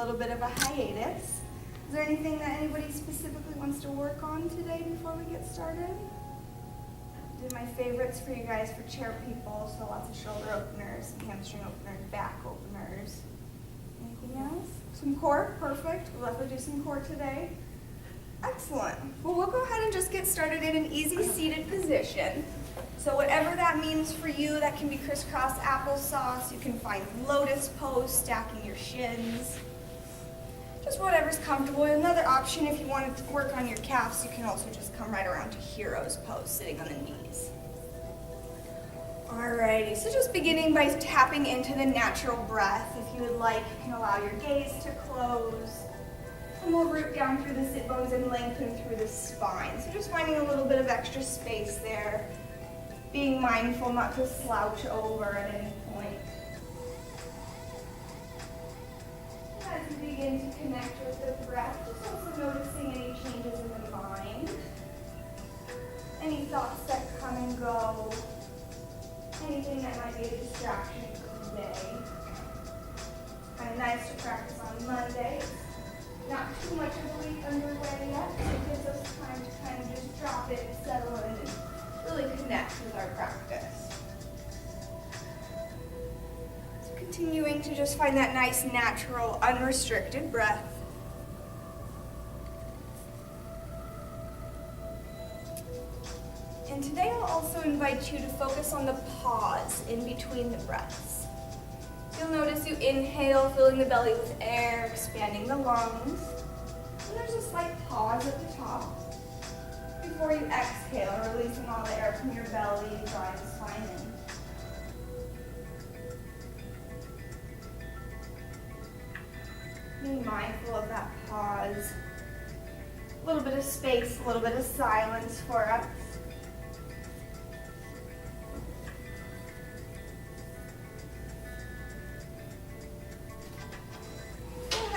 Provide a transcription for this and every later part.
little bit of a hiatus. Is there anything that anybody specifically wants to work on today before we get started? Did my favorites for you guys for chair people, so lots of shoulder openers, hamstring openers, back openers. Anything else? Some core, perfect. We'll definitely do some core today. Excellent. Well, we'll go ahead and just get started in an easy seated position. So whatever that means for you, that can be crisscross applesauce. You can find lotus pose, stacking your shins. Just whatever's comfortable. Another option, if you want to work on your calves, you can also just come right around to hero's pose, sitting on the knees. Alrighty, so just beginning by tapping into the natural breath. If you would like, you can allow your gaze to close. And we'll root down through the sit bones and lengthen through the spine. So just finding a little bit of extra space there. Being mindful not to slouch over at any point. As you begin to connect with the breath, just also noticing any changes in the mind. Any thoughts that come and go. Anything that might be a distraction for the day. Kind of nice to practice on Monday. Not too much of a week underway yet, so it gives us time to kind of just drop in, settle in, and really connect with our practice. So continuing to just find that nice, natural, unrestricted breath. And today I'll also invite you to focus on the pause in between the breaths. You'll notice you inhale, filling the belly with air, expanding the lungs. And there's a slight pause at the top before you exhale, releasing all the air from your belly, drawing the spine in. Being mindful of that pause. A little bit of space, a little bit of silence for us.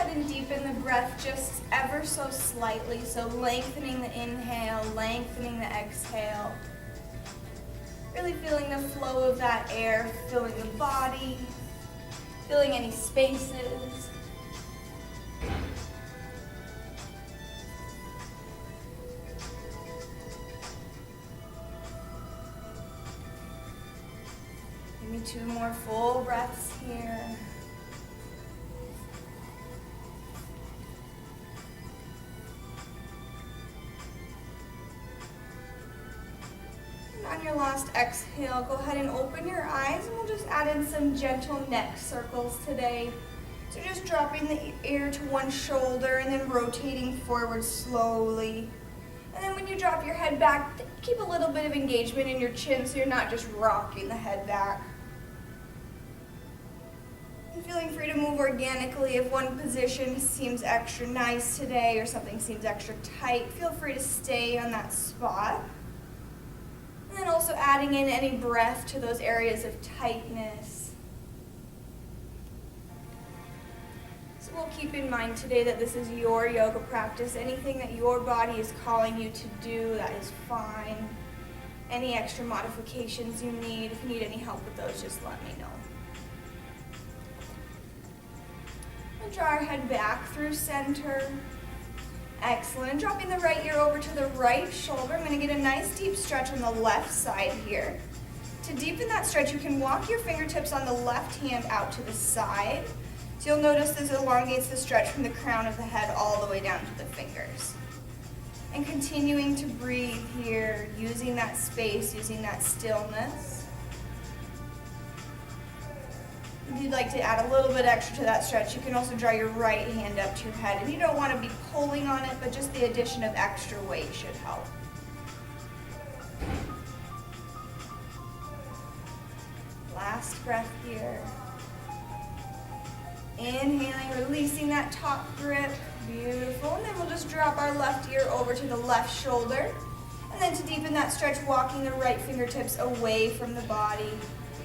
And deepen the breath just ever so slightly. So lengthening the inhale, lengthening the exhale. Really feeling the flow of that air, filling the body, filling any spaces. Give me 2 more full breaths here. On your last exhale, go ahead and open your eyes, and we'll just add in some gentle neck circles today. So just dropping the ear to one shoulder and then rotating forward slowly. And then when you drop your head back, keep a little bit of engagement in your chin so you're not just rocking the head back. And feeling free to move organically. If one position seems extra nice today or something seems extra tight, feel free to stay on that spot. And then also adding in any breath to those areas of tightness. So we'll keep in mind today that this is your yoga practice. Anything that your body is calling you to do, that is fine. Any extra modifications you need, if you need any help with those, just let me know. We'll draw our head back through center. Excellent. And dropping the right ear over to the right shoulder. I'm going to get a nice deep stretch on the left side here. To deepen that stretch, you can walk your fingertips on the left hand out to the side. So you'll notice this elongates the stretch from the crown of the head all the way down to the fingers. And continuing to breathe here, using that space, using that stillness. If you'd like to add a little bit extra to that stretch, you can also draw your right hand up to your head. And you don't want to be pulling on it, but just the addition of extra weight should help. Last breath here. Inhaling, releasing that top grip. Beautiful. And then we'll just drop our left ear over to the left shoulder. And then to deepen that stretch, walking the right fingertips away from the body.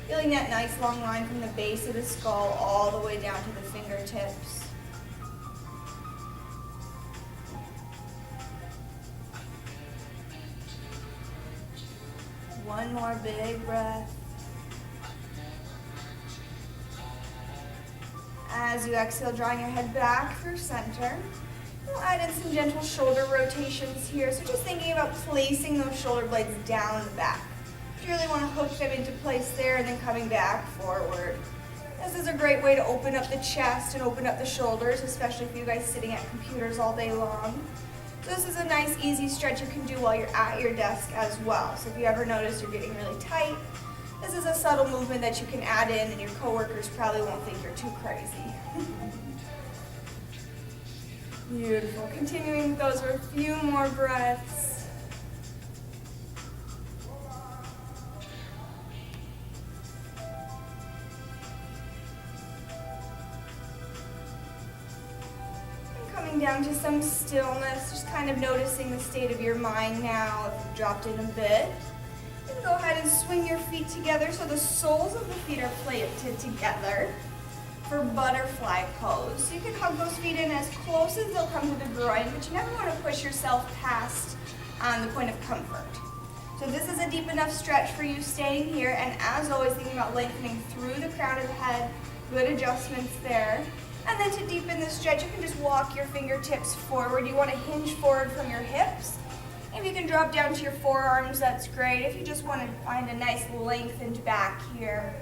Feeling that nice long line from the base of the skull all the way down to the fingertips. One more big breath. As you exhale, drawing your head back through center. We'll add in some gentle shoulder rotations here. So just thinking about placing those shoulder blades down and back. You really want to hook them into place there and then coming back forward. This is a great way to open up the chest and open up the shoulders, especially if you guys sitting at computers all day long. So this is a nice, easy stretch you can do while you're at your desk as well. So if you ever notice you're getting really tight, this is a subtle movement that you can add in and your coworkers probably won't think you're too crazy. Beautiful. Continuing with those for a few more breaths. Down to some stillness, just kind of noticing the state of your mind now. If you've dropped in a bit, and go ahead and swing your feet together so the soles of the feet are planted together for butterfly pose. So you can hug those feet in as close as they'll come to the groin, but you never want to push yourself past the point of comfort. So this is a deep enough stretch for you staying here, and as always, thinking about lengthening through the crown of the head. Good adjustments there. And then to deepen the stretch, you can just walk your fingertips forward. You want to hinge forward from your hips. If you can drop down to your forearms, that's great. If you just want to find a nice lengthened back here,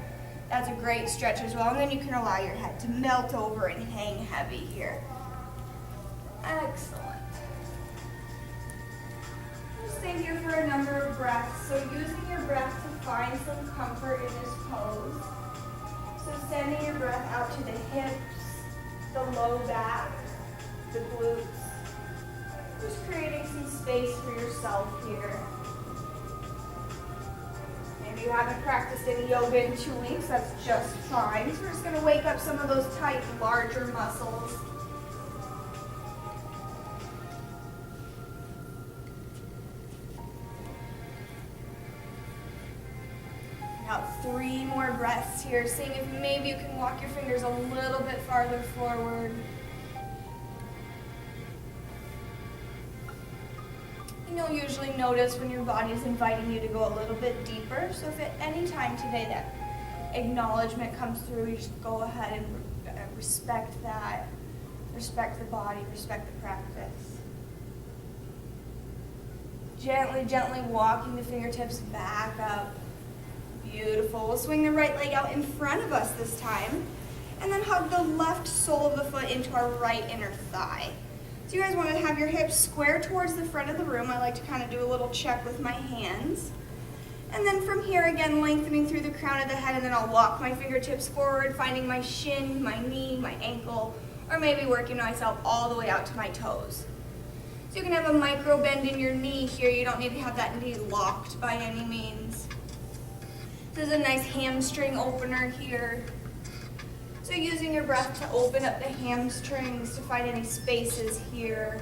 that's a great stretch as well. And then you can allow your head to melt over and hang heavy here. Excellent. We'll stay here for a number of breaths. So using your breath to find some comfort in this pose. So sending your breath out to the hips, the low back, the glutes. Just creating some space for yourself here. Maybe you haven't practiced any yoga in 2 weeks, that's just fine. So we're just going to wake up some of those tight, larger muscles. About 3 more breaths here, seeing if maybe you can walk your fingers a little bit farther forward. And you'll usually notice when your body is inviting you to go a little bit deeper. So if at any time today that acknowledgement comes through, you just go ahead and respect that. Respect the body, respect the practice. Gently, gently walking the fingertips back up. Beautiful. We'll swing the right leg out in front of us this time. And then hug the left sole of the foot into our right inner thigh. So you guys want to have your hips square towards the front of the room. I like to kind of do a little check with my hands. And then from here again, lengthening through the crown of the head, and then I'll walk my fingertips forward, finding my shin, my knee, my ankle, or maybe working myself all the way out to my toes. So you can have a micro bend in your knee here. You don't need to have that knee locked by any means. This is a nice hamstring opener here. So using your breath to open up the hamstrings to find any spaces here.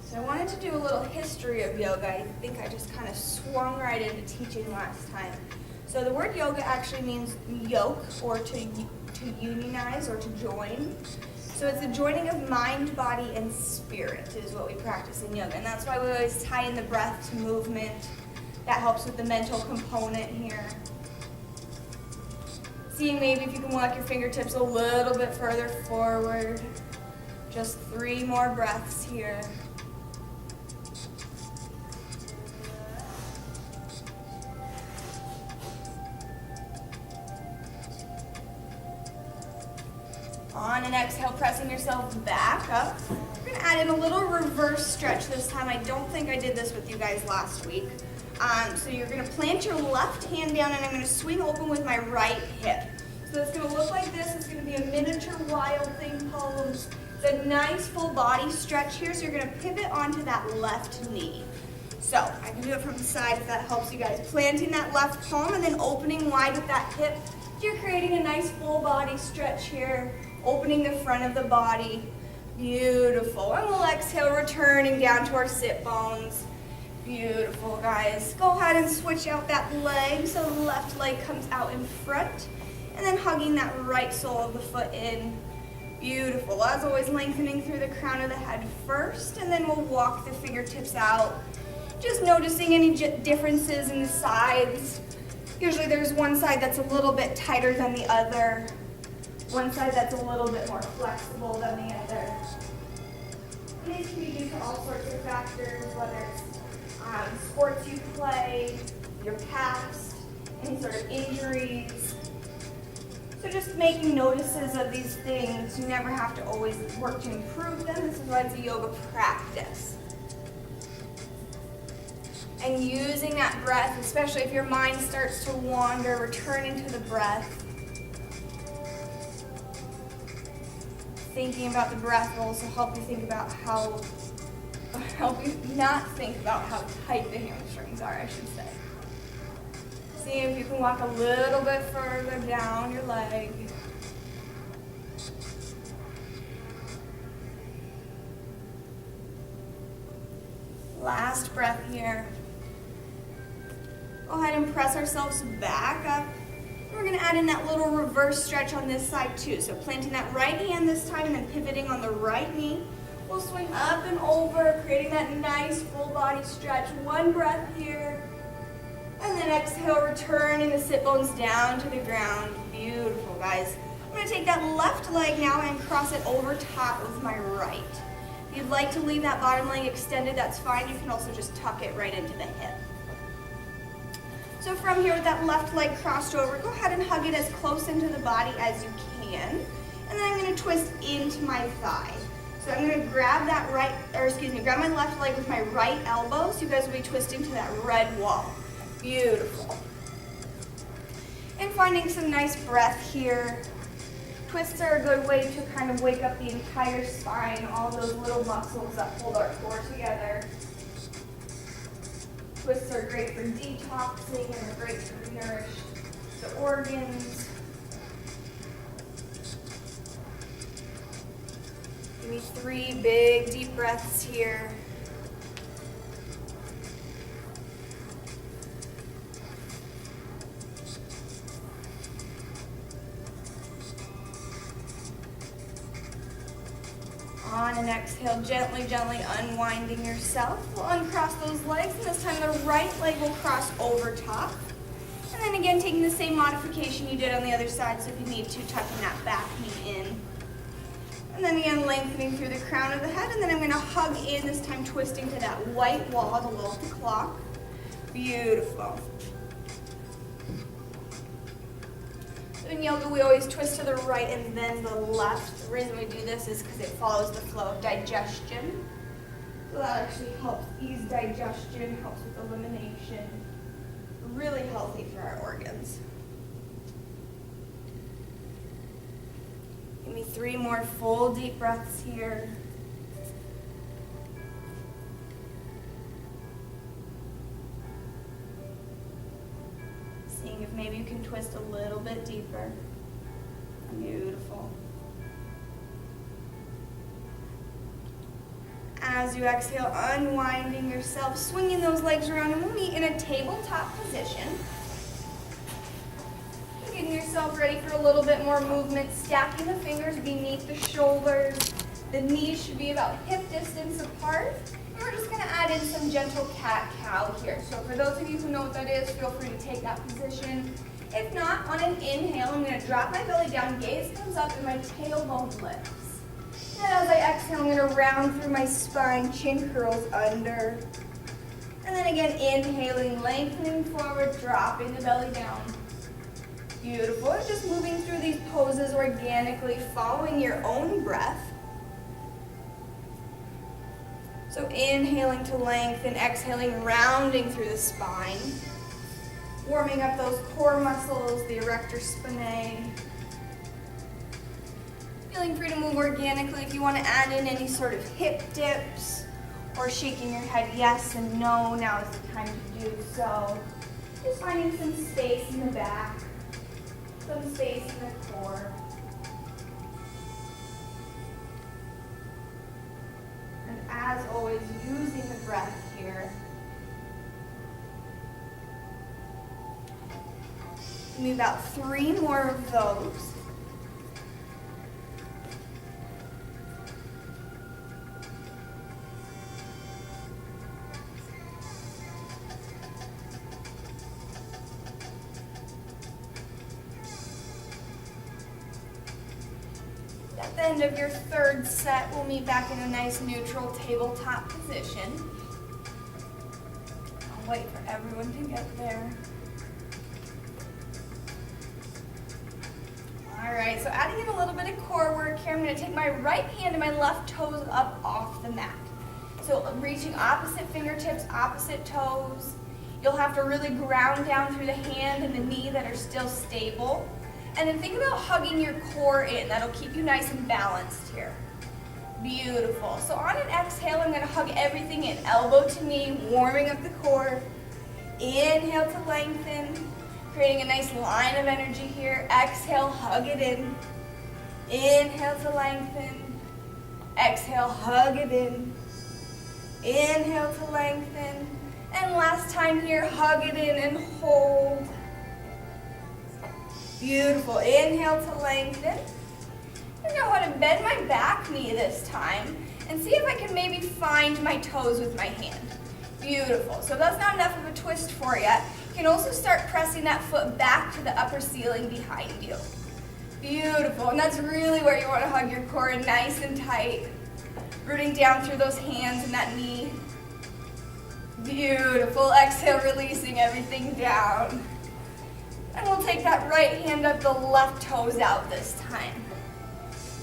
So I wanted to do a little history of yoga. I think I just kind of swung right into teaching last time. So the word yoga actually means yoke, or to unionize or to join. So it's the joining of mind, body, and spirit is what we practice in yoga. And that's why we always tie in the breath to movement. That helps with the mental component here. Seeing maybe if you can walk your fingertips a little bit further forward. Just 3 more breaths here. On an exhale, pressing yourself back up. We're going to add in a little reverse stretch this time. I don't think I did this with you guys last week. So you're going to plant your left hand down, and I'm going to swing open with my right hip. So it's going to look like this. It's going to be a miniature wild thing pose. It's a nice full body stretch here. So you're going to pivot onto that left knee. So I can do it from the side if that helps you guys. Planting that left palm and then opening wide with that hip. You're creating a nice full body stretch here. Opening the front of the body. Beautiful. And we'll exhale, returning down to our sit bones. Beautiful, guys. Go ahead and switch out that leg so the left leg comes out in front. And then hugging that right sole of the foot in. Beautiful. As always, lengthening through the crown of the head first, and then we'll walk the fingertips out. Just noticing any differences in the sides. Usually there's one side that's a little bit tighter than the other, one side that's a little bit more flexible than the other. And these can be due to all sorts of factors, whether it's sports you play, your past, any sort of injuries. So just making notices of these things. You never have to always work to improve them. This is why it's a yoga practice. And using that breath, especially if your mind starts to wander, return into the breath. Thinking about the breath will also help you think about help you not think about how tight the hamstrings are, I should say. See if you can walk a little bit further down your leg. Last breath here. Go ahead and press ourselves back up. We're going to add in that little reverse stretch on this side too. So planting that right hand this time and then pivoting on the right knee. We'll swing up and over, creating that nice full body stretch. One breath here. And then exhale, returning the sit bones down to the ground. Beautiful, guys. I'm going to take that left leg now and cross it over top of my right. If you'd like to leave that bottom leg extended, that's fine. You can also just tuck it right into the hip. So from here with that left leg crossed over, go ahead and hug it as close into the body as you can. And then I'm going to twist into my thigh. So I'm going to grab grab my left leg with my right elbow. So you guys will be twisting to that red wall. Beautiful. And finding some nice breath here. Twists are a good way to kind of wake up the entire spine, all those little muscles that hold our core together. Twists are great for detoxing and they're great to nourish the organs. Give me 3 big deep breaths here. On an exhale, gently unwinding yourself. We'll uncross those legs, and this time the right leg will cross over top. And then again, taking the same modification you did on the other side, so if you need to, tucking that back knee in. And then again, lengthening through the crown of the head, and then I'm going to hug in, this time twisting to that white wall, the little clock. Beautiful. In yoga, we always twist to the right and then the left. The reason we do this is because it follows the flow of digestion. So that actually helps ease digestion, helps with elimination. Really healthy for our organs. Give me 3 more full deep breaths here. Seeing if maybe you can twist a little bit deeper. Beautiful. As you exhale, unwinding yourself, swinging those legs around, and we'll meet in a tabletop position. Getting yourself ready for a little bit more movement, stacking the fingers beneath the shoulders. The knees should be about hip distance apart. And we're just going to add in some gentle cat-cow here. So for those of you who know what that is, feel free to take that position. If not, on an inhale, I'm going to drop my belly down, gaze comes up, and my tailbone lifts. And as I exhale, I'm going to round through my spine, chin curls under. And then again, inhaling, lengthening forward, dropping the belly down. Beautiful. And just moving through these poses organically, following your own breath. So inhaling to lengthen, exhaling, rounding through the spine. Warming up those core muscles, the erector spinae. Feeling free to move organically if you want to add in any sort of hip dips or shaking your head yes and no, now is the time to do so. Just finding some space in the back, some space in the core. And as always, using the breath here. Give me about 3 more of those. At the end of your third set, we'll meet back in a nice neutral tabletop position. I'll wait for everyone to get there. All right, so adding in a little bit of core work here, I'm going to take my right hand and my left toes up off the mat. So reaching opposite fingertips, opposite toes. You'll have to really ground down through the hand and the knee that are still stable. And then think about hugging your core in. That'll keep you nice and balanced here. Beautiful. So on an exhale, I'm going to hug everything in. Elbow to knee, warming up the core. Inhale to lengthen, creating a nice line of energy here. Exhale, hug it in. Inhale to lengthen. Exhale, hug it in. Inhale to lengthen. And last time here, hug it in and hold. Beautiful. Inhale to lengthen. And now I'm going to bend my back knee this time and see if I can maybe find my toes with my hand. Beautiful. So that's not enough of a twist for you. You can also start pressing that foot back to the upper ceiling behind you. Beautiful. And that's really where you want to hug your core in nice and tight. Rooting down through those hands and that knee. Beautiful. Exhale, releasing everything down. And we'll take that right hand up, the left toes out this time.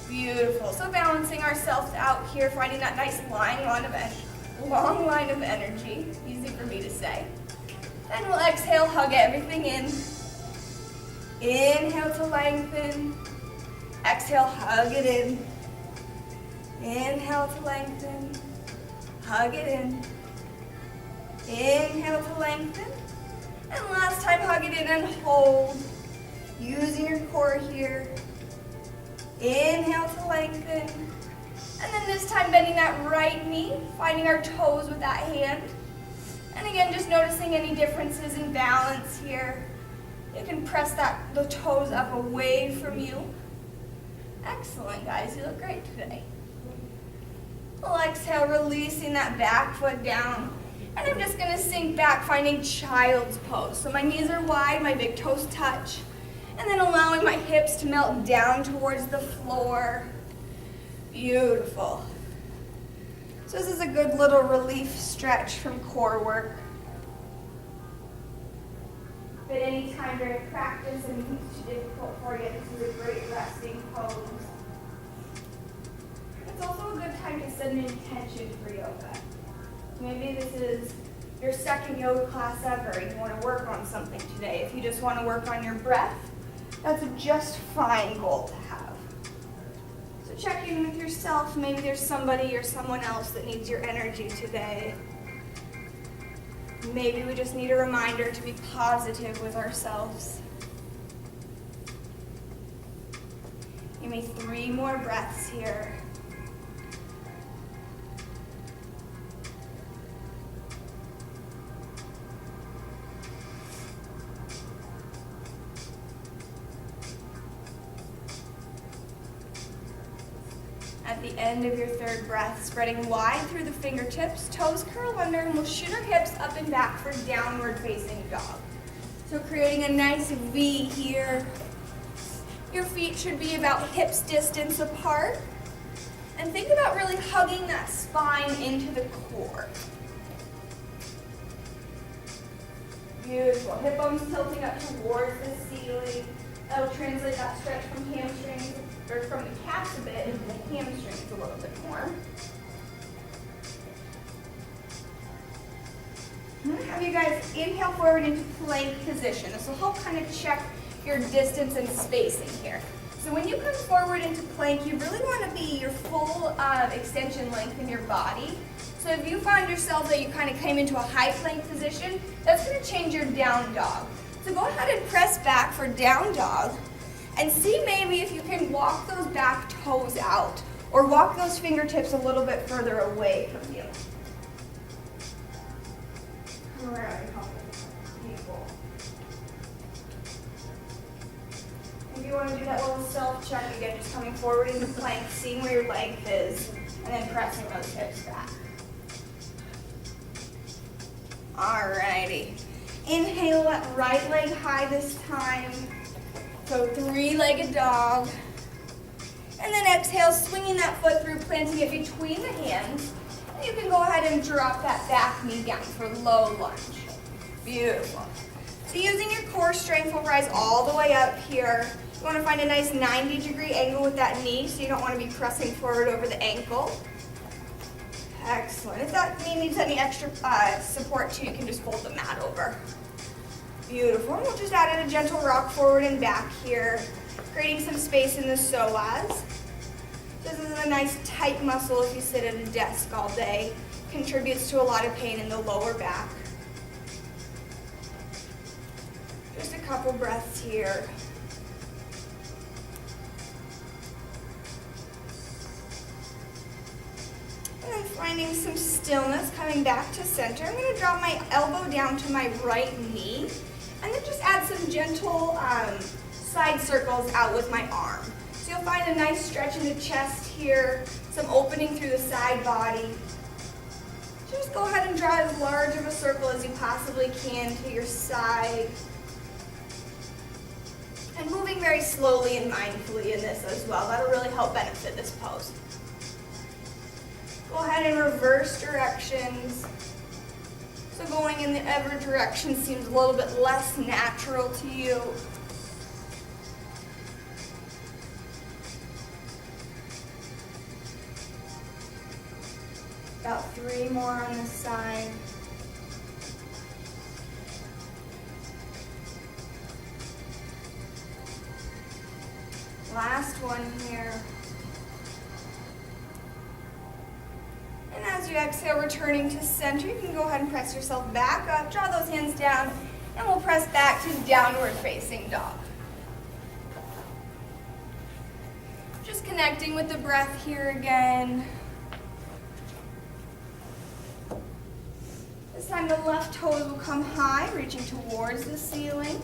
Beautiful. So balancing ourselves out here, finding that nice long line of energy. Easy for me to say. And we'll exhale, hug everything in. Inhale to lengthen. Exhale, hug it in. Inhale to lengthen. Hug it in. Inhale to lengthen. And last time, hug it in and hold. Using your core here. Inhale to lengthen. And then this time, bending that right knee, finding our toes with that hand. And again, just noticing any differences in balance here. You can press the toes up away from you. Excellent, guys. You look great today. We'll exhale, releasing that back foot down. And I'm just going to sink back, finding child's pose. So my knees are wide, my big toes touch. And then allowing my hips to melt down towards the floor. Beautiful. So this is a good little relief stretch from core work. But any time during practice anything's too difficult for you, this is a great resting pose. It's also a good time to set an intention for yoga. Maybe this is your second yoga class ever and you want to work on something today. If you just want to work on your breath, that's a just fine goal to have. So check in with yourself. Maybe there's somebody or someone else that needs your energy today. Maybe we just need a reminder to be positive with ourselves. Give me 3 more breaths here. At the end of your third breath, spreading wide through the fingertips, toes curl under, and we'll shoot our hips up and back for downward facing dog. So creating a nice V here. Your feet should be about hips distance apart. And think about really hugging that spine into the core. Beautiful. Hip bones tilting up towards the ceiling. That'll translate that stretch from hamstrings, or from the calves a bit into the hamstrings a little bit more. I'm going to have you guys inhale forward into plank position. This will help kind of check your distance and spacing here. So when you come forward into plank, you really want to be your full extension length in your body. So if you find yourself that you kind of came into a high plank position, that's going to change your down dog. So go ahead and press back for down dog and see maybe if you can walk those back toes out or walk those fingertips a little bit further away from you. If you want to do that little self-check again, just coming forward into plank, seeing where your length is, and then pressing those hips back. Alrighty. Inhale that right leg high this time. So 3-legged dog. And then exhale, swinging that foot through, planting it between the hands. And you can go ahead and drop that back knee down for low lunge. Beautiful. So using your core strength, we'll rise all the way up here. You want to find a nice 90-degree angle with that knee, so you don't want to be pressing forward over the ankle. Excellent. If that knee needs any extra support too, you can just fold the mat over. Beautiful. And we'll just add in a gentle rock forward and back here, creating some space in the psoas. This is a nice tight muscle if you sit at a desk all day. Contributes to a lot of pain in the lower back. Just a couple breaths here. And then finding some stillness, coming back to center. I'm going to drop my elbow down to my right knee, and then just add some gentle side circles out with my arm. So you'll find a nice stretch in the chest here, some opening through the side body. Just go ahead and draw as large of a circle as you possibly can to your side. And moving very slowly and mindfully in this as well. That'll really help benefit this pose. Go ahead and reverse directions. So going in the other direction seems a little bit less natural to you. About 3 more on this side. Last one here. And as you exhale, returning to center, you can go ahead and press yourself back up, draw those hands down, and we'll press back to downward facing dog. Just connecting with the breath here again. This time the left toes will come high, reaching towards the ceiling.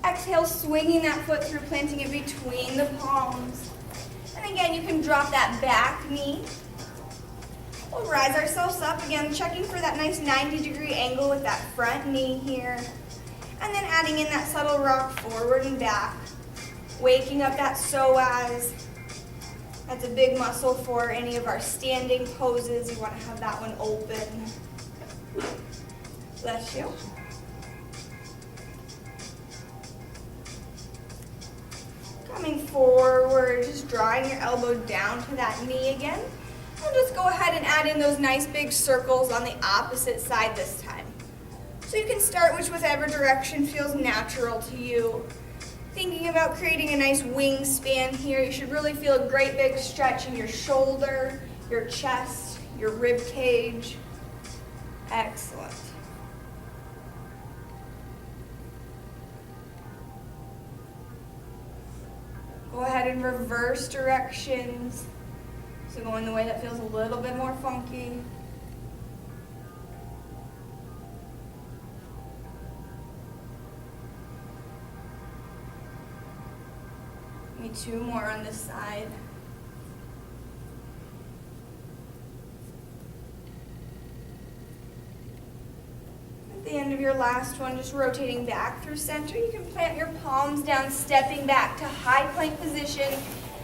Exhale, swinging that foot through, planting it between the palms. And again, you can drop that back knee. We'll rise ourselves up again, checking for that nice 90-degree angle with that front knee here. And then adding in that subtle rock forward and back. Waking up that psoas. That's a big muscle for any of our standing poses. You want to have that one open. Bless you. Coming forward, just drawing your elbow down to that knee again. And just go ahead and add in those nice big circles on the opposite side this time. So you can start whichever direction feels natural to you. Thinking about creating a nice wingspan here. You should really feel a great big stretch in your shoulder, your chest, your rib cage. Excellent. Go ahead and reverse directions. So going the way that feels a little bit more funky. Maybe 2 more on this side. At the end of your last one, just rotating back through center. You can plant your palms down, stepping back to high plank position,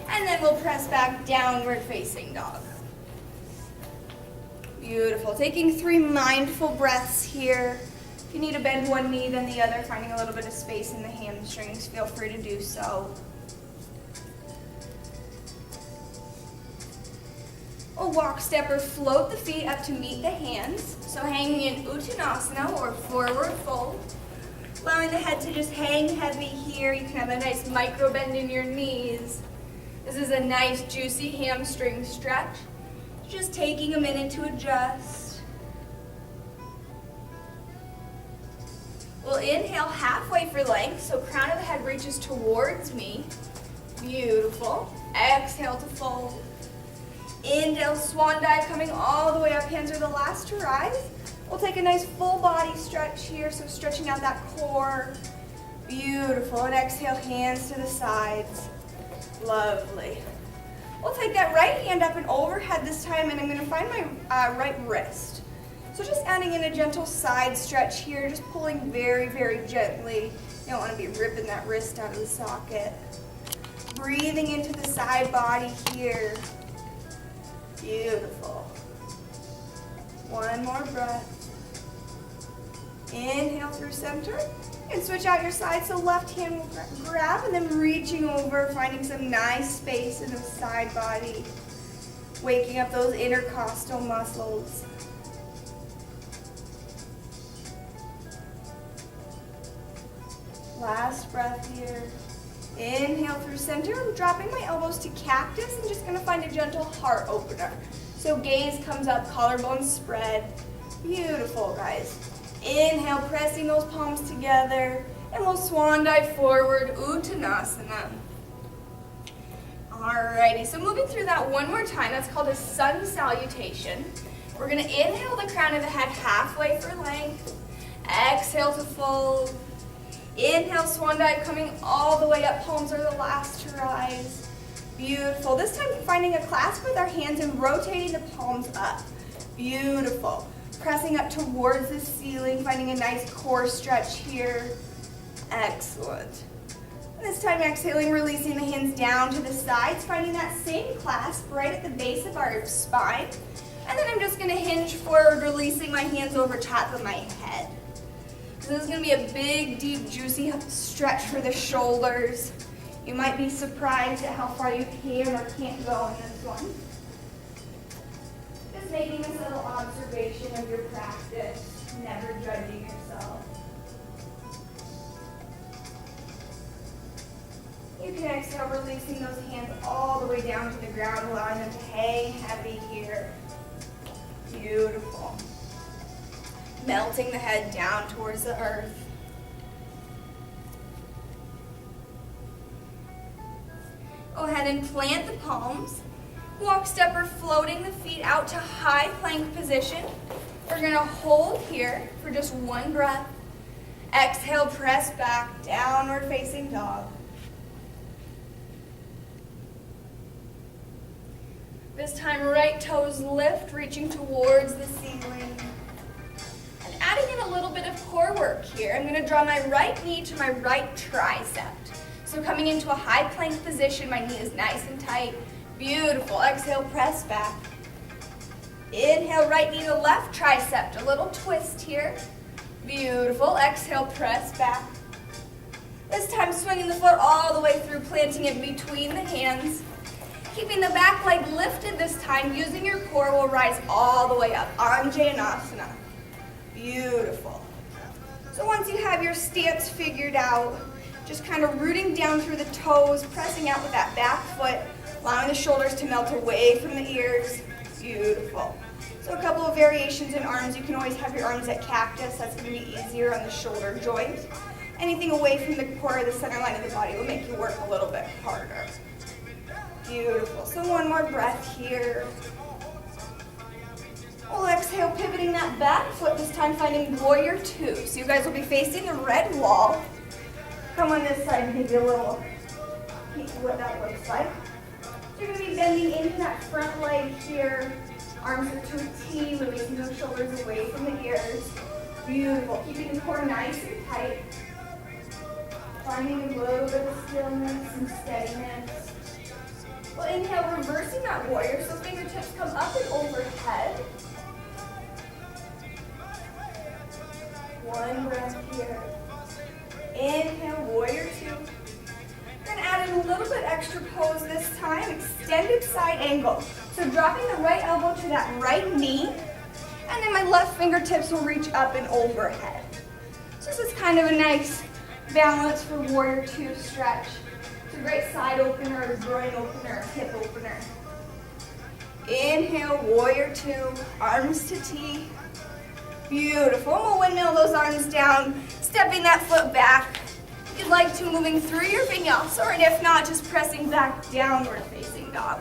and then we'll press back downward facing dog. Beautiful. Taking 3 mindful breaths here. If you need to bend one knee, then the other, finding a little bit of space in the hamstrings, feel free to do so. We'll walk, step, or float the feet up to meet the hands. So hanging in Uttanasana or forward fold. Allowing the head to just hang heavy here. You can have a nice micro bend in your knees. This is a nice juicy hamstring stretch. Just taking a minute to adjust. We'll inhale halfway for length, so crown of the head reaches towards me. Beautiful. Exhale to fold. Inhale, swan dive, coming all the way up. Hands are the last to rise. We'll take a nice full body stretch here, so stretching out that core. Beautiful. And exhale, hands to the sides. Lovely. We'll take that right hand up and overhead this time, and I'm going to find my right wrist. So just adding in a gentle side stretch here, just pulling very, very gently. You don't want to be ripping that wrist out of the socket. Breathing into the side body here. Beautiful. One more breath. Inhale through center. And switch out your side, so left hand will grab, and then reaching over, finding some nice space in the side body. Waking up those intercostal muscles. Last breath here. Inhale through center. I'm dropping my elbows to cactus. I'm just going to find a gentle heart opener. So gaze comes up, collarbones spread. Beautiful, guys. Inhale, pressing those palms together. And we'll swan dive forward, Uttanasana. Alrighty, so moving through that one more time. That's called a sun salutation. We're going to inhale the crown of the head halfway for length. Exhale to fold. Inhale, swan dive, coming all the way up. Palms are the last to rise. Beautiful. This time, finding a clasp with our hands and rotating the palms up. Beautiful. Pressing up towards the ceiling, finding a nice core stretch here. Excellent. And this time, exhaling, releasing the hands down to the sides, finding that same clasp right at the base of our spine. And then I'm just going to hinge forward, releasing my hands over top of my head. So this is going to be a big, deep, juicy stretch for the shoulders. You might be surprised at how far you can or can't go in this one. Just making this little observation of your practice, never judging yourself. You can exhale, releasing those hands all the way down to the ground, allowing them to hang heavy here. Beautiful. Melting the head down towards the earth. Go ahead and plant the palms. Walk stepper, floating the feet out to high plank position. We're going to hold here for just one breath. Exhale, press back, downward facing dog. This time, right toes lift, reaching towards the ceiling. And adding in a little bit of core work here. I'm going to draw my right knee to my right tricep. So coming into a high plank position, my knee is nice and tight. Beautiful. Exhale, press back. Inhale, right knee to left tricep. A little twist here. Beautiful. Exhale, press back. This time, swinging the foot all the way through, planting it between the hands. Keeping the back leg lifted this time, using your core, will rise all the way up. Anjaneyasana. Beautiful. So once you have your stance figured out, just kind of rooting down through the toes, pressing out with that back foot, allowing the shoulders to melt away from the ears. Beautiful. So a couple of variations in arms. You can always have your arms at cactus. That's going to be easier on the shoulder joint. Anything away from the core or the center line of the body will make you work a little bit harder. Beautiful. So one more breath here. We'll exhale, pivoting that back foot, this time finding warrior two. So you guys will be facing the red wall. Come on this side and give you a little peek of what that looks like. So you're going to be bending into that front leg here. Arms are to a T, releasing those shoulders away from the ears. Beautiful. Keeping the core nice and tight. Finding a little bit of stillness and steadiness. We'll inhale, reversing that warrior, so fingertips come up and overhead. One breath here. Inhale, warrior two. Then add in a little bit extra pose this time, extended side angle. So dropping the right elbow to that right knee, and then my left fingertips will reach up and overhead. So this is kind of a nice balance for warrior two stretch. It's a great side opener, a groin opener, a hip opener. Inhale, warrior two, arms to T. Beautiful. We'll windmill those arms down, stepping that foot back. If you'd like to, moving through your vinyasa, and if not, just pressing back, downward facing dog.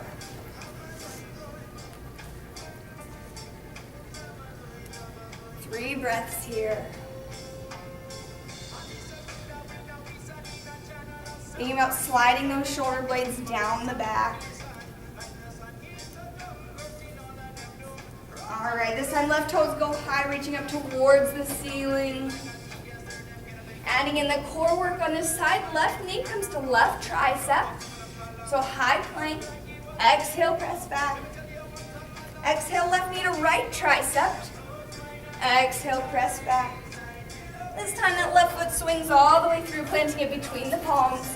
Three breaths here. Thinking about sliding those shoulder blades down the back. All right, this time left toes go high, reaching up towards the ceiling. Adding in the core work on this side, left knee comes to left tricep. So high plank, exhale, press back. Exhale, left knee to right tricep. Exhale, press back. This time that left foot swings all the way through, planting it between the palms.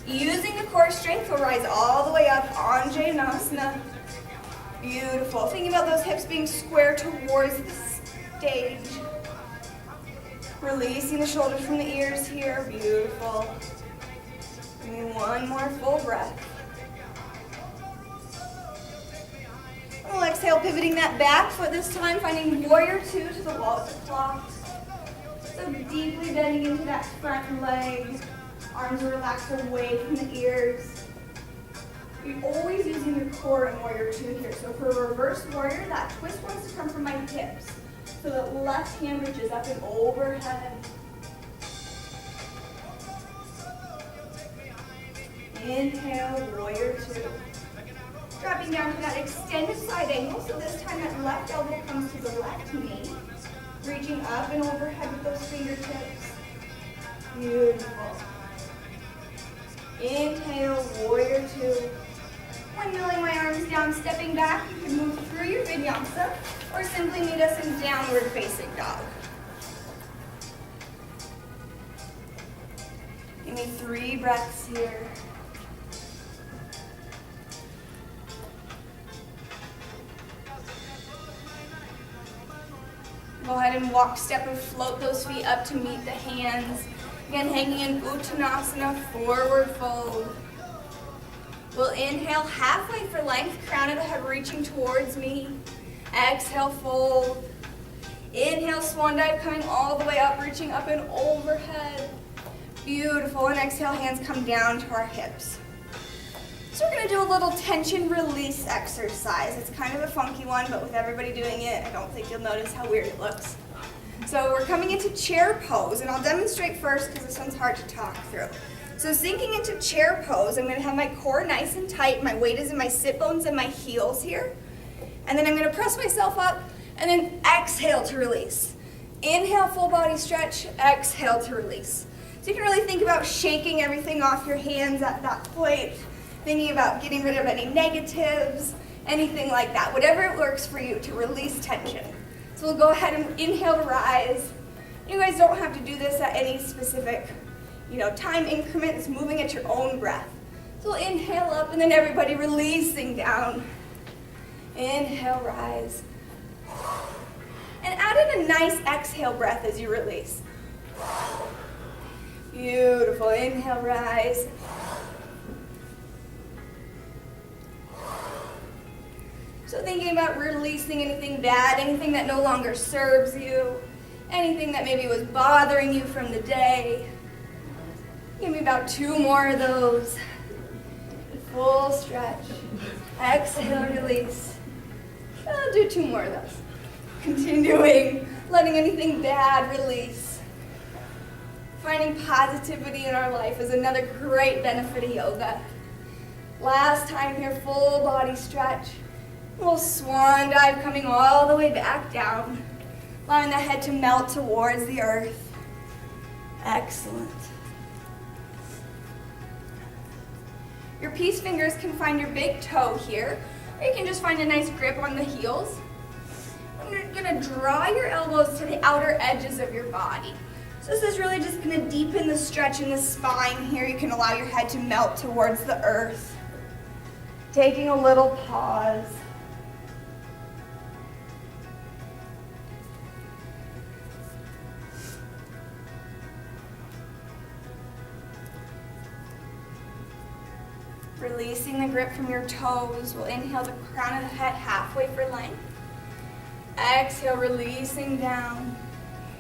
Using the core strength, we'll rise all the way up, Anjaneyasana. Beautiful. Thinking about those hips being square towards the stage. Releasing the shoulders from the ears here. Beautiful. Give me one more full breath. We'll exhale, pivoting that back foot this time, finding warrior two to the wall of the clock. So deeply bending into that front leg. Arms relaxed away from the ears. You're always using your core in warrior two here. So for a reverse warrior, that twist wants to come from my hips. So that left hand reaches up and overhead. Inhale, warrior two. Dropping down to that extended side angle. So this time that left elbow comes to the left knee. Reaching up and overhead with those fingertips. Beautiful. Inhale, warrior two. Windmilling my arms down, stepping back. You can move through your vinyasa or simply meet us in downward facing dog. Give me 3 breaths here. Go ahead and walk, step, and float those feet up to meet the hands. Again, hanging in Uttanasana, forward fold. We'll inhale halfway for length, crown of the head reaching towards me. Exhale, fold. Inhale, swan dive, coming all the way up, reaching up and overhead. Beautiful. And exhale, hands come down to our hips. So we're going to do a little tension release exercise. It's kind of a funky one, but with everybody doing it, I don't think you'll notice how weird it looks. So we're coming into chair pose, and I'll demonstrate first because this one's hard to talk through. So sinking into chair pose, I'm going to have my core nice and tight. My weight is in my sit bones and my heels here. And then I'm going to press myself up and then exhale to release. Inhale, full body stretch, exhale to release. So you can really think about shaking everything off your hands at that point, thinking about getting rid of any negatives, anything like that, whatever it works for you to release tension. So we'll go ahead and inhale to rise. You guys don't have to do this at any specific, time increment. It's moving at your own breath. So we'll inhale up and then everybody releasing down. Inhale, rise. And add in a nice exhale breath as you release. Beautiful. Inhale, rise. So thinking about releasing anything bad, anything that no longer serves you, anything that maybe was bothering you from the day. Give me about 2 more of those. Full stretch. Exhale, release. I'll do 2 more of those. Continuing, letting anything bad release. Finding positivity in our life is another great benefit of yoga. Last time here, full body stretch. We'll swan dive, coming all the way back down, allowing the head to melt towards the earth. Excellent. Your peace fingers can find your big toe here, or you can just find a nice grip on the heels. And you're gonna draw your elbows to the outer edges of your body. So this is really just gonna deepen the stretch in the spine here. You can allow your head to melt towards the earth. Taking a little pause. Releasing the grip from your toes. We'll inhale the crown of the head halfway for length. Exhale, releasing down.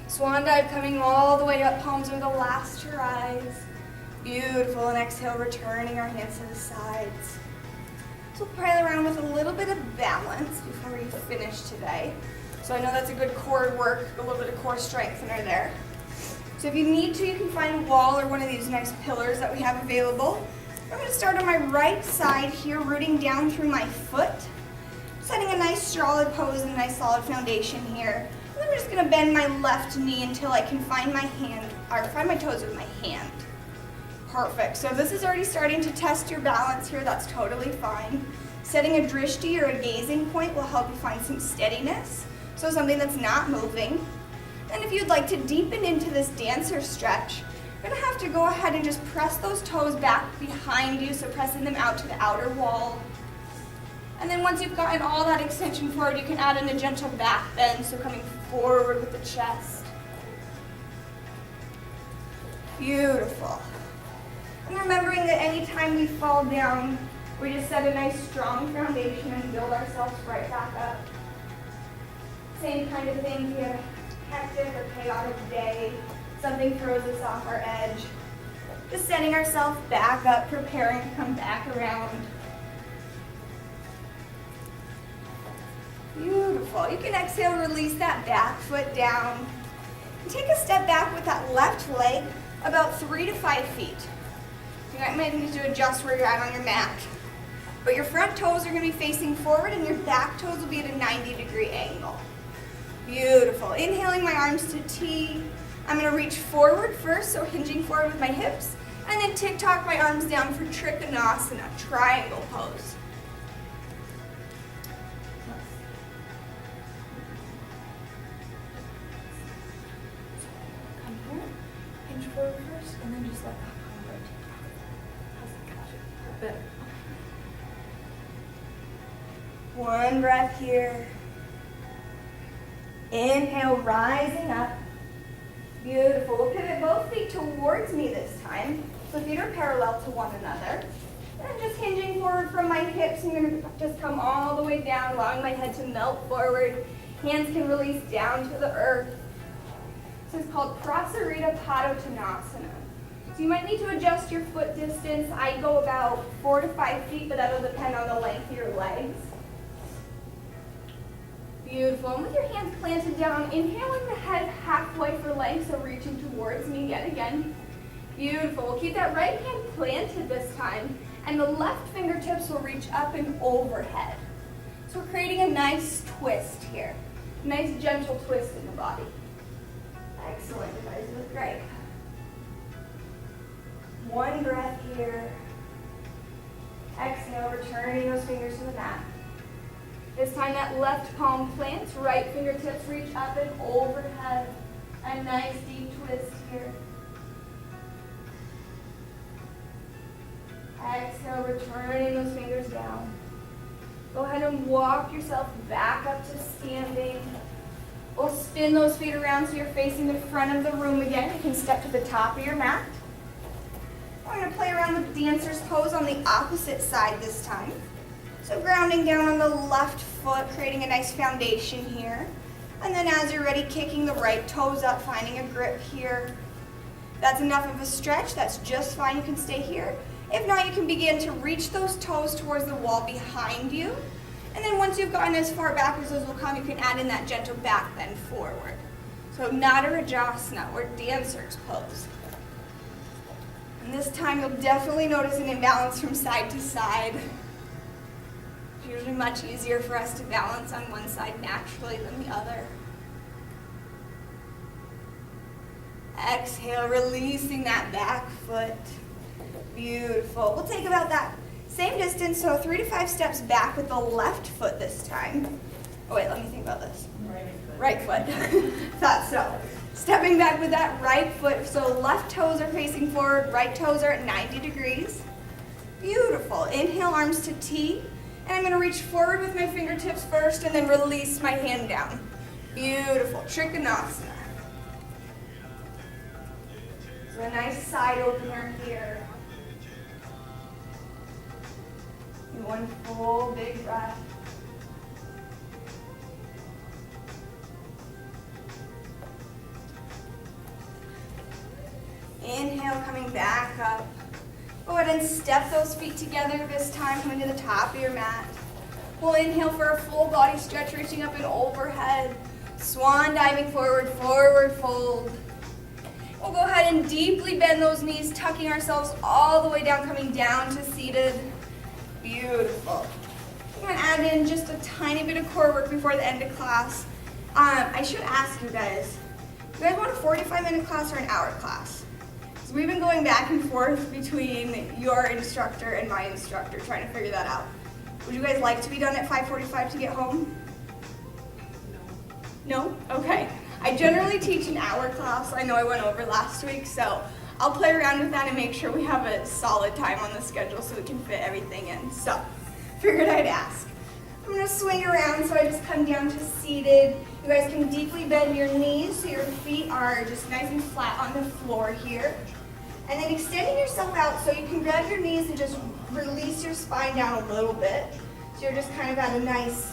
Swan dive, coming all the way up. Palms are the last to rise. Beautiful. And exhale, returning our hands to the sides. So we'll play around with a little bit of balance before we finish today. So I know that's a good core work, a little bit of core strengthener there. So if you need to, you can find a wall or one of these nice pillars that we have available. I'm going to start on my right side here, rooting down through my foot, setting a nice solid pose and a nice solid foundation here. And then I'm just going to bend my left knee until I can find my hand, or find my toes with my hand. Perfect. So this is already starting to test your balance here. That's totally fine. Setting a drishti or a gazing point will help you find some steadiness. So something that's not moving. And if you'd like to deepen into this dancer stretch, you're gonna have to go ahead and just press those toes back behind you, so pressing them out to the outer wall. And then once you've gotten all that extension forward, you can add in a gentle back bend, so coming forward with the chest. Beautiful. And remembering that anytime we fall down, we just set a nice strong foundation and build ourselves right back up. Same kind of thing if you have a hectic or chaotic day, something throws us off our edge. Just setting ourselves back up, preparing to come back around. Beautiful. You can exhale, release that back foot down. And take a step back with that left leg about 3 to 5 feet. You might need to adjust where you're at on your mat. But your front toes are going to be facing forward and your back toes will be at a 90-degree angle. Beautiful. Inhaling my arms to T. I'm going to reach forward first, so hinging forward with my hips, and then tick-tock my arms down for Trikonasana, triangle pose. Come here, hinge forward first, and then just let that come right. Better. One breath here. Inhale, rising up. Beautiful. We'll pivot both feet towards me this time. So feet are parallel to one another. And just hinging forward from my hips. I'm going to just come all the way down, allowing my head to melt forward. Hands can release down to the earth. This is called Prasarita Padottanasana. So you might need to adjust your foot distance. I go about 4 to 5 feet, but that'll depend on the length of your legs. Beautiful. And with your hands planted down, inhaling the head halfway for length, so reaching towards me yet again. Beautiful. We'll keep that right hand planted this time, and the left fingertips will reach up and overhead. So we're creating a nice twist here. Nice gentle twist in the body. Excellent. You guys look great. One breath here. Exhale, returning those fingers to the mat. This time that left palm plants, right fingertips reach up and overhead. A nice deep twist here. Exhale, returning those fingers down. Go ahead and walk yourself back up to standing. We'll spin those feet around so you're facing the front of the room again. You can step to the top of your mat. We're going to play around with dancer's pose on the opposite side this time. So grounding down on the left foot, creating a nice foundation here. And then as you're ready, kicking the right toes up, finding a grip here. That's enough of a stretch. That's just fine. You can stay here. If not, you can begin to reach those toes towards the wall behind you. And then once you've gotten as far back as those will come, you can add in that gentle back bend forward. So Natarajasana, or dancer's pose. And this time you'll definitely notice an imbalance from side to side. It's usually much easier for us to balance on one side naturally than the other. Exhale, releasing that back foot. Beautiful. We'll take about that same distance, so 3 to 5 steps back with the left foot this time. Oh wait, let me think about this. Right foot. Thought so. Stepping back with that right foot, so left toes are facing forward, right toes are at 90 degrees. Beautiful. Inhale, arms to T, and I'm going to reach forward with my fingertips first and then release my hand down. Beautiful. Trikonasana. So a nice side opener here. One full big breath. Inhale, coming back up. Go ahead and step those feet together this time, coming to the top of your mat. We'll inhale for a full body stretch, reaching up and overhead. Swan diving forward, forward fold. We'll go ahead and deeply bend those knees, tucking ourselves all the way down, coming down to seated. Beautiful. I'm going to add in just a tiny bit of core work before the end of class. I should ask you guys want a 45-minute class or an hour class? So we've been going back and forth between your instructor and my instructor, trying to figure that out. Would you guys like to be done at 5:45 to get home? No? Okay. I generally teach an hour class. I know I went over last week, so I'll play around with that and make sure we have a solid time on the schedule so we can fit everything in. So, figured I'd ask. I'm gonna swing around, so I just come down to seated. You guys can deeply bend your knees so your feet are just nice and flat on the floor here. And then extending yourself out so you can grab your knees and just release your spine down a little bit. So you're just kind of at a nice,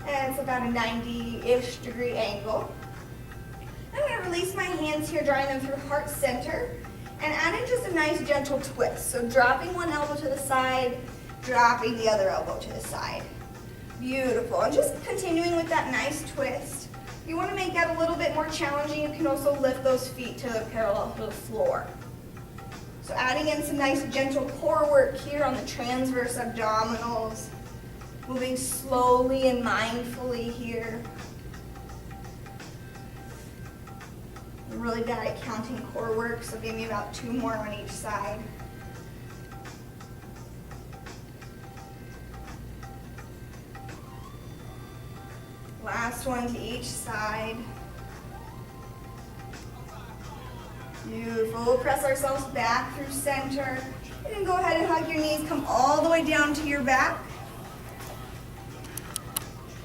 it's about a 90-ish degree angle. I'm going to release my hands here, drawing them through heart center, and add in just a nice gentle twist. So dropping one elbow to the side, dropping the other elbow to the side. Beautiful. And just continuing with that nice twist. If you want to make that a little bit more challenging, you can also lift those feet to the parallel to the floor. So adding in some nice gentle core work here on the transverse abdominals. Moving slowly and mindfully here. I'm really bad at counting core work, so give me about 2 more on each side. Last one to each side. Beautiful. We'll press ourselves back through center. You can go ahead and hug your knees, come all the way down to your back.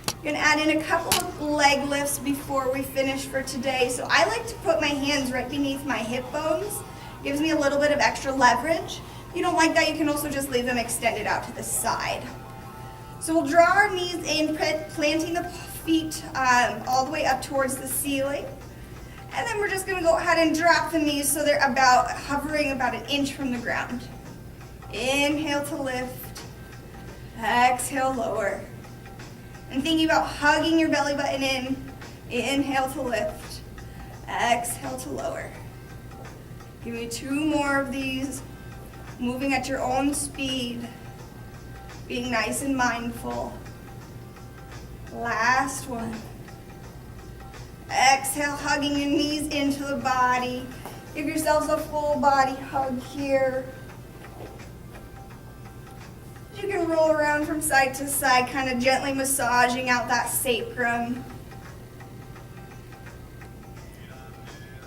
You're going to add in a couple of leg lifts before we finish for today. So I like to put my hands right beneath my hip bones. Gives me a little bit of extra leverage. If you don't like that, you can also just leave them extended out to the side. So we'll draw our knees in, planting the feet all the way up towards the ceiling. And then we're just going to go ahead and drop the knees so they're hovering about 1 inch from the ground. Inhale to lift. Exhale, lower. And thinking about hugging your belly button in. Inhale to lift. Exhale to lower. Give me 2 more of these. Moving at your own speed. Being nice and mindful. Last one. Exhale, hugging your knees into the body. Give yourselves a full body hug here. You can roll around from side to side, kind of gently massaging out that sacrum.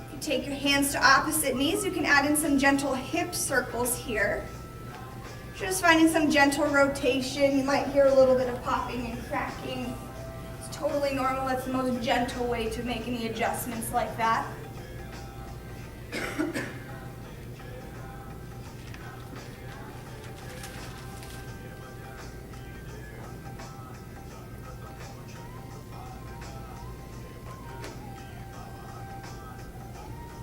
If you take your hands to opposite knees, you can add in some gentle hip circles here. Just finding some gentle rotation. You might hear a little bit of popping and cracking. It's totally normal. That's the most gentle way to make any adjustments like that.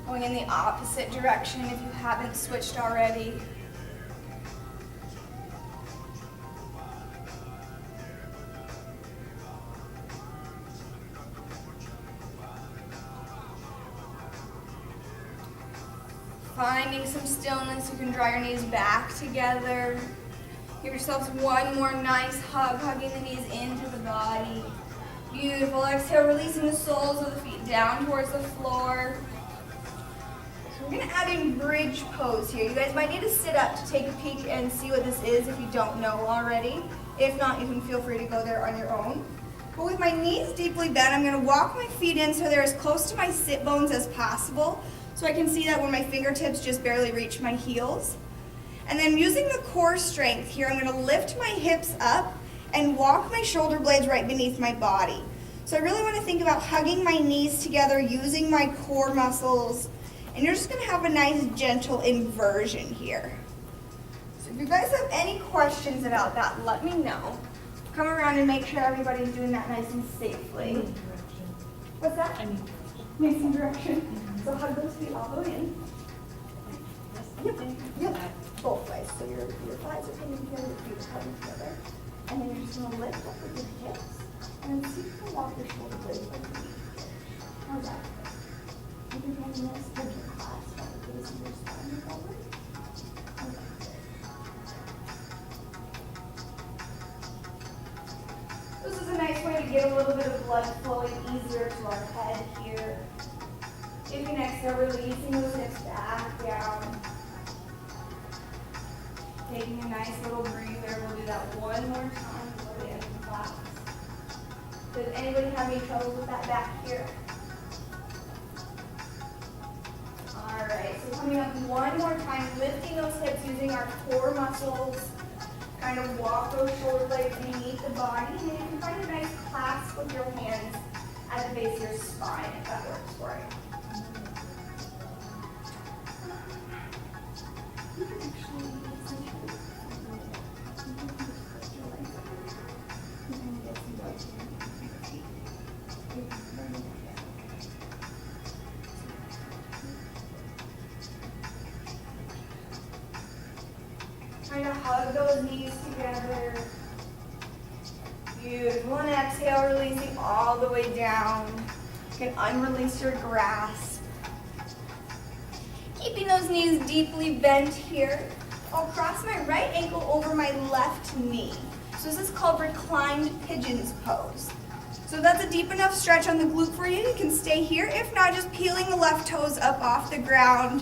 Going in the opposite direction if you haven't switched already. Finding some stillness, you can draw your knees back together. Give yourselves one more nice hug, hugging the knees into the body. Beautiful. Exhale, releasing the soles of the feet down towards the floor. So we're going to add in bridge pose here. You guys might need to sit up to take a peek and see what this is if you don't know already. If not, you can feel free to go there on your own. But with my knees deeply bent, I'm going to walk my feet in so they're as close to my sit bones as possible. So I can see that when my fingertips just barely reach my heels. And then using the core strength here, I'm going to lift my hips up and walk my shoulder blades right beneath my body. So I really want to think about hugging my knees together, using my core muscles. And you're just going to have a nice gentle inversion here. So if you guys have any questions about that, let me know. Come around and make sure everybody's doing that nice and safely. What's that? Need some direction. So hug those feet all the way in. Yep. Both ways. So your thighs are coming together, your feet are coming together. And then you're just going to lift up with your hips. And then see if you can walk your shoulder blades like this. How's that? You can hand in this gentle clasp on the base of your spine forward. Okay. This is a nice way to get a little bit of blood flowing easier to our head here. You can exhale, releasing those hips back down. Taking a nice little breather. We'll do that one more time before the end of the class. Does anybody have any trouble with that back here? All right, so coming up one more time, lifting those hips using our core muscles. Kind of walk those shoulder blades beneath the body, and then you can find a nice clasp with your hands at the base of your spine if that works for you. You can actually essentially trying to hug those knees together. Beautiful. And exhale, releasing all the way down. You can unrelease your grasp. Keeping those knees deeply bent here. I'll cross my right ankle over my left knee. So this is called reclined pigeons pose. So that's a deep enough stretch on the glute for you. You can stay here. If not, just peeling the left toes up off the ground.